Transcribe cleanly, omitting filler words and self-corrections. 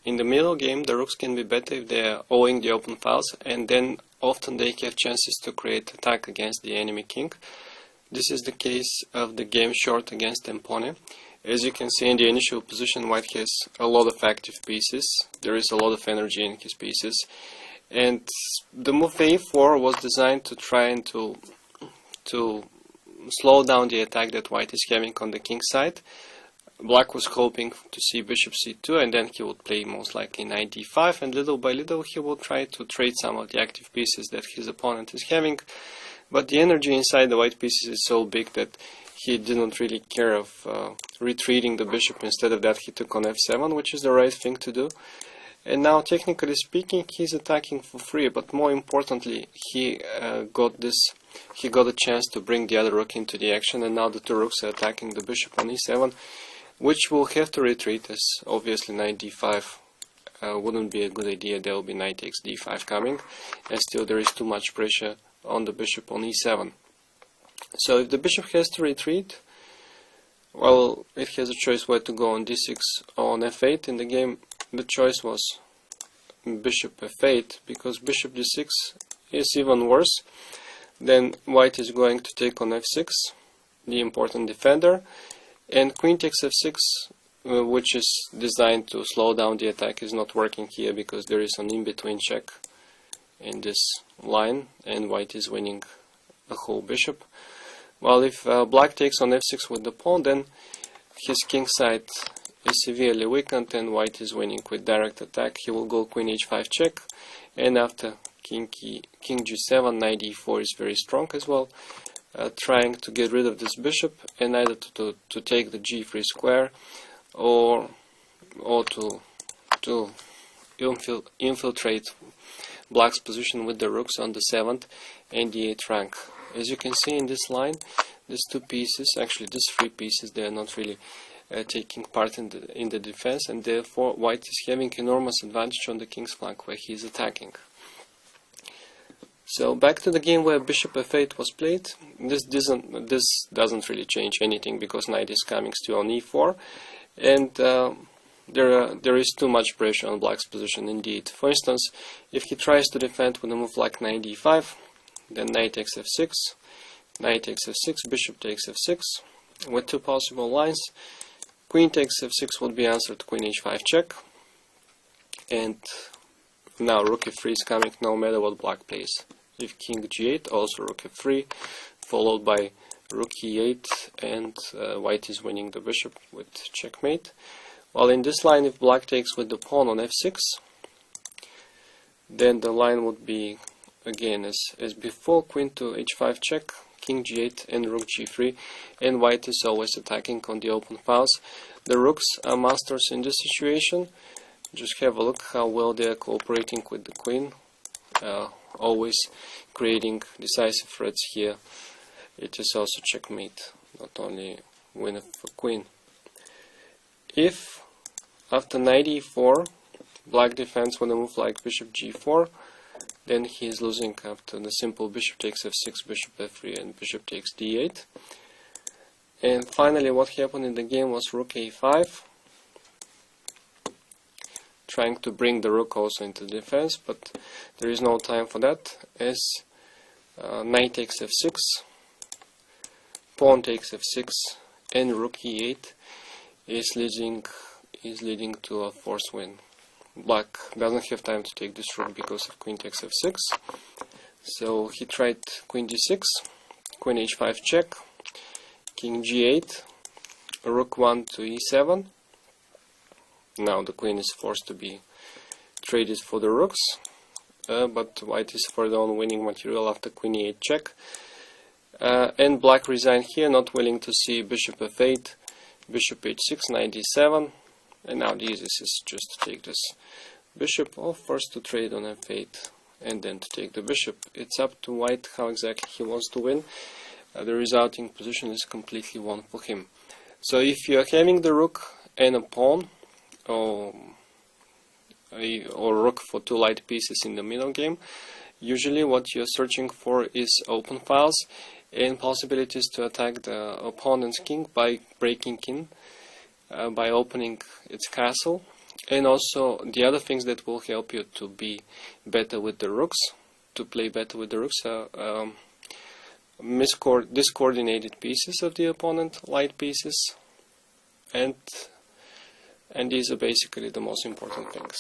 in the middle game the rooks can be better if they are owing the open files, and then often they have chances to create attack against the enemy king. This is the case of the game short against Empone. As you can see, in the initial position, white has a lot of active pieces. There is a lot of energy in his pieces, and the move a4 was designed to try and to slow down the attack that white is having on the king side. Black was hoping to see bishop c2, and then he would play most likely knight d5, and little by little he will try to trade some of the active pieces that his opponent is having. But the energy inside the white pieces is so big that he didn't really care of retreating the bishop. Instead of that, he took on f7, which is the right thing to do. And now, technically speaking, he's attacking for free. But more importantly, he got a chance to bring the other rook into the action. And now the two rooks are attacking the bishop on e7, which will have to retreat, as obviously knight d5 wouldn't be a good idea. There will be knight takes d5 coming, and still there is too much pressure on the bishop on e7. So if the bishop has to retreat, well, it has a choice where to go, on d6 or on f8. In the game, the choice was bishop f8, because bishop d6 is even worse. Then white is going to take on f6, the important defender, and queen takes f6, which is designed to slow down the attack, is not working here because there is an in-between check in this line, and white is winning a whole bishop. While if black takes on f6 with the pawn, then his king side is severely weakened and white is winning with direct attack. He will go queen h5 check, and after king g7, knight d4 is very strong as well, trying to get rid of this bishop and either to take the g3 square or to infiltrate black's position with the rooks on the 7th and the 8th rank. As you can see in this line, these two pieces, actually these three pieces, they are not really taking part in the defense, and therefore white is having enormous advantage on the king's flank where he is attacking. So back to the game where bishop f8 was played. This doesn't really change anything because knight is coming still on e4, and there is too much pressure on black's position indeed. For instance, if he tries to defend with a move like knight d5, then knight takes f6, knight takes f6, bishop takes f6, with two possible lines. Queen takes f6 would be answered queen h5 check, and now rook f3 is coming no matter what black plays. If king g8, also rook f3, followed by rook e8, and white is winning the bishop with checkmate. While in this line, if black takes with the pawn on f6, then the line would be again as before, queen to h5 check, king g8 and rook g3, and white is always attacking on the open files. The rooks are masters in this situation. Just have a look how well they are cooperating with the queen, always creating decisive threats here. It is also checkmate, not only win of a queen. If after knight e4 black defends with a move like bishop g4, then he is losing after the simple bishop takes f6, bishop f3, and bishop takes d8. And finally, what happened in the game was rook a5, trying to bring the rook also into defense, but there is no time for that, as knight takes f6, pawn takes f6, and rook e8 is leading to a forced win. Black doesn't have time to take this rook because of queen takes f6, so he tried queen d6, queen h5 check, king g8, rook 1 to e7. Now the queen is forced to be traded for the rooks, but white is further on winning material after queen e8 check, and black resigned here, not willing to see bishop f8, bishop h6, knight d7. And now the easiest is just to take this bishop, or first to trade on f8 and then to take the bishop. It's up to white how exactly he wants to win. The resulting position is completely won for him. So if you are having the rook and a pawn, or rook for two light pieces in the middle game, usually what you're searching for is open files and possibilities to attack the opponent's king by breaking in, by opening its castle, And also the other things that will help you to be better with the rooks, to play better with the rooks, are discoordinated pieces of the opponent, light pieces, and these are basically the most important things.